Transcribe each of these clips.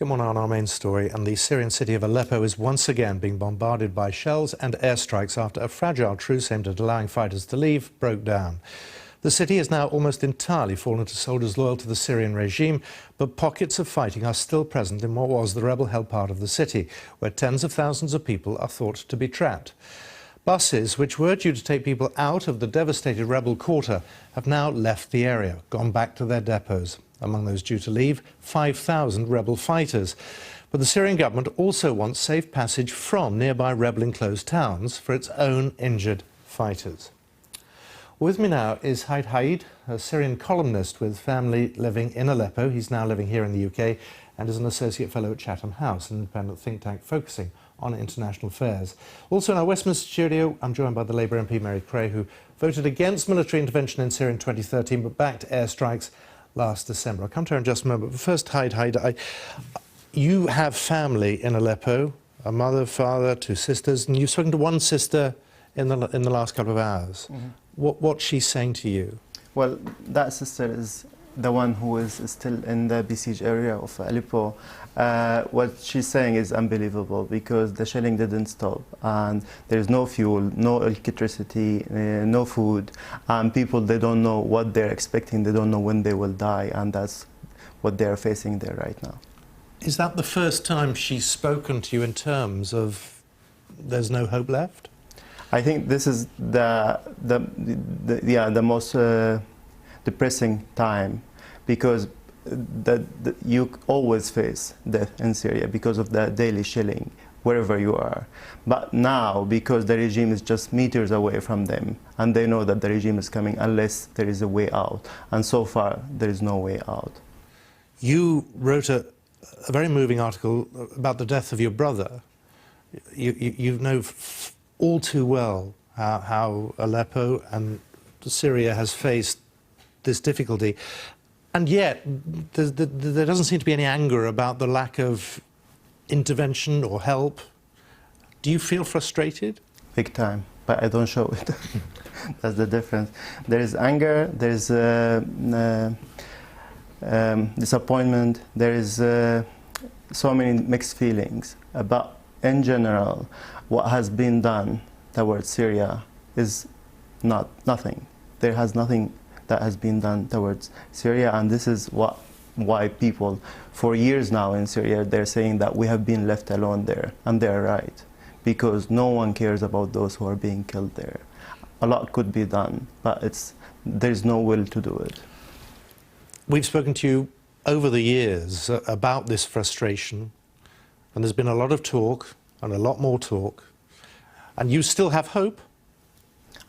Good morning on our main story, and the Syrian city of Aleppo is once again being bombarded by shells and airstrikes after a fragile truce aimed at allowing fighters to leave broke down. The city is now almost entirely fallen to soldiers loyal to the Syrian regime, but pockets of fighting are still present in what was the rebel-held part of the city, where tens of thousands of people are thought to be trapped. Buses, which were due to take people out of the devastated rebel quarter, have now left the area, gone back to their depots. Among those due to leave, 5,000 rebel fighters. But the Syrian government also wants safe passage from nearby rebel-enclosed towns for its own injured fighters. With me now is Haid, a Syrian columnist with family living in Aleppo. He's now living here in the UK and is an associate fellow at Chatham House, an independent think tank focusing on international affairs. Also in our Westminster studio, I'm joined by the Labour MP Mary Cray, who voted against military intervention in Syria in 2013 but backed airstrikes last December. I'll come to her in just a moment. But first, Haid, you have family in Aleppo, a mother, father, two sisters, and you've spoken to one sister in the last couple of hours. Mm-hmm. What's she saying to you? Well, that sister is the one who is still in the besieged area of Aleppo. What she's saying is unbelievable because the shelling didn't stop and there's no fuel, no electricity, no food, and people, they don't know what they're expecting, they don't know when they will die, and that's what they're facing there right now. Is that the first time she's spoken to you in terms of there's no hope left? I think this is the most depressing time because you always face death in Syria because of the daily shelling wherever you are. But now, because the regime is just meters away from them and they know that the regime is coming unless there is a way out, and so far there is no way out. You wrote a very moving article about the death of your brother. You know all too well how Aleppo and Syria has faced this difficulty. And yet, there doesn't seem to be any anger about the lack of intervention or help. Do you feel frustrated? Big time, but I don't show it. That's the difference. There is anger, there is disappointment, there is so many mixed feelings. But in general, what has been done towards Syria is nothing. There has nothing that has been done towards Syria, and this is why people, for years now in Syria, they're saying that we have been left alone there, and they're right, because no one cares about those who are being killed there. A lot could be done, but there's no will to do it. We've spoken to you over the years about this frustration, and there's been a lot of talk, and a lot more talk, and you still have hope?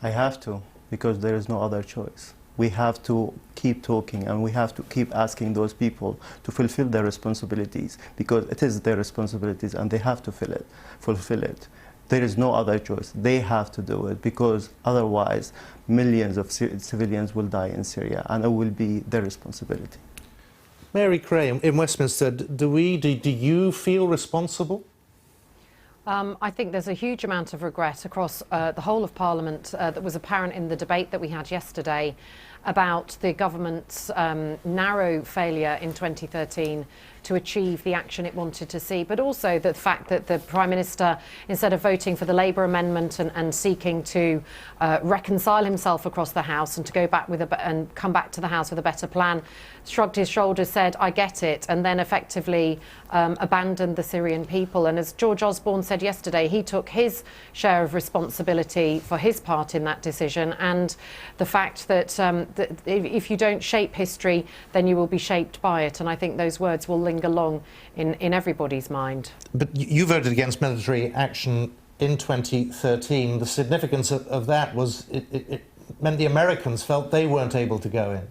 I have to, because there is no other choice. We have to keep talking and we have to keep asking those people to fulfill their responsibilities, because it is their responsibilities and they have to fulfill it. There is no other choice. They have to do it, because otherwise millions of civilians will die in Syria and it will be their responsibility. Mary Cray, in Westminster, do you feel responsible? I think there's a huge amount of regret across the whole of Parliament that was apparent in the debate that we had yesterday about the government's narrow failure in 2013 to achieve the action it wanted to see, but also the fact that the Prime Minister, instead of voting for the Labour amendment and seeking to reconcile himself across the House and to go back and come back to the House with a better plan, shrugged his shoulders, said, "I get it," and then effectively abandoned the Syrian people. And as George Osborne said yesterday, he took his share of responsibility for his part in that decision, and the fact that if you don't shape history, then you will be shaped by it. And I think those words will linger long in everybody's mind. But you voted against military action in 2013. The significance of that was it meant the Americans felt they weren't able to go in.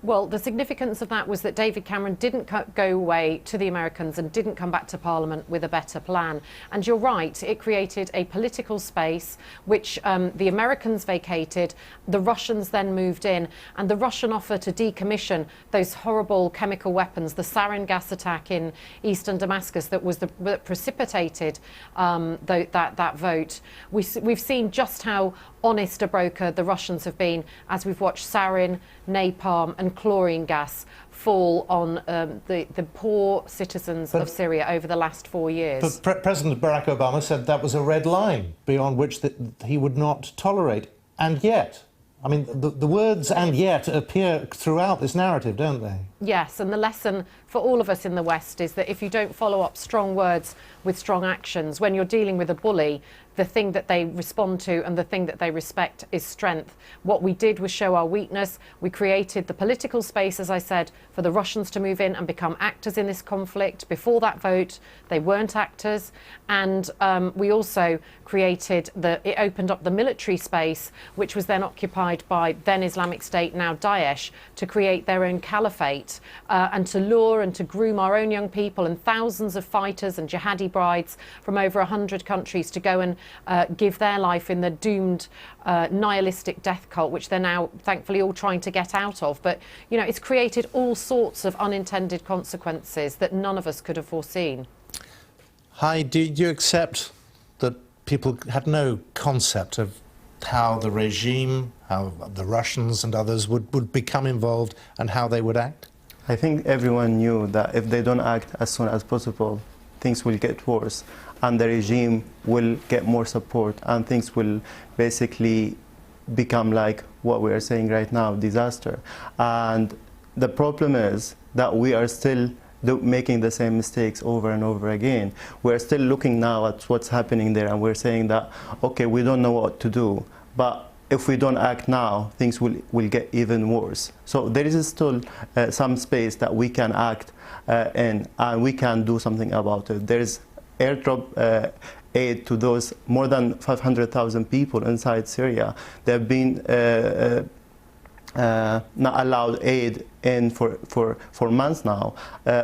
Well, the significance of that was that David Cameron didn't go away to the Americans and didn't come back to Parliament with a better plan. And you're right, it created a political space which the Americans vacated, the Russians then moved in, and the Russian offer to decommission those horrible chemical weapons, the sarin gas attack in eastern Damascus that precipitated that vote. We've seen just how honest a broker the Russians have been, as we've watched sarin, napalm and chlorine gas fall on the poor citizens of Syria over the last 4 years. But President Barack Obama said that was a red line beyond which he would not tolerate. And yet, I mean, the words "and yet" appear throughout this narrative, don't they? Yes, and the lesson for all of us in the West is that if you don't follow up strong words with strong actions, when you're dealing with a bully, the thing that they respond to and the thing that they respect is strength. What we did was show our weakness. We created the political space, as I said, for the Russians to move in and become actors in this conflict. Before that vote, they weren't actors. And we also it opened up the military space, which was then occupied by then Islamic State, now Daesh, to create their own caliphate and to lure and to groom our own young people and thousands of fighters and jihadi brides from over 100 countries to go and give their life in the doomed nihilistic death cult, which they're now thankfully all trying to get out of. But, you know, it's created all sorts of unintended consequences that none of us could have foreseen. Hi, do you accept that people had no concept of how the regime, how the Russians and others would become involved and how they would act? I think everyone knew that if they don't act as soon as possible, things will get worse and the regime will get more support and things will basically become like what we are saying right now, disaster. And the problem is that we are still making the same mistakes over and over again. We're still looking now at what's happening there and we're saying that, okay, we don't know what to do, but if we don't act now, things will get even worse. So there is still some space that we can act in and we can do something about it. There is airdrop aid to those more than 500,000 people inside Syria. They've been not allowed aid in for months now.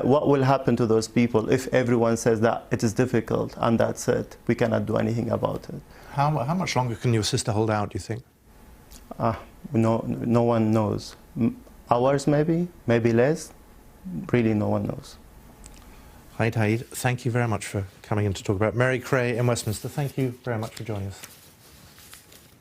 What will happen to those people if everyone says that it is difficult and that's it? We cannot do anything about it. How much longer can your sister hold out, do you think? No one knows. Hours maybe less. Really, no one knows. Haid, thank you very much for coming in to talk about Mary Cray in Westminster. Thank you very much for joining us.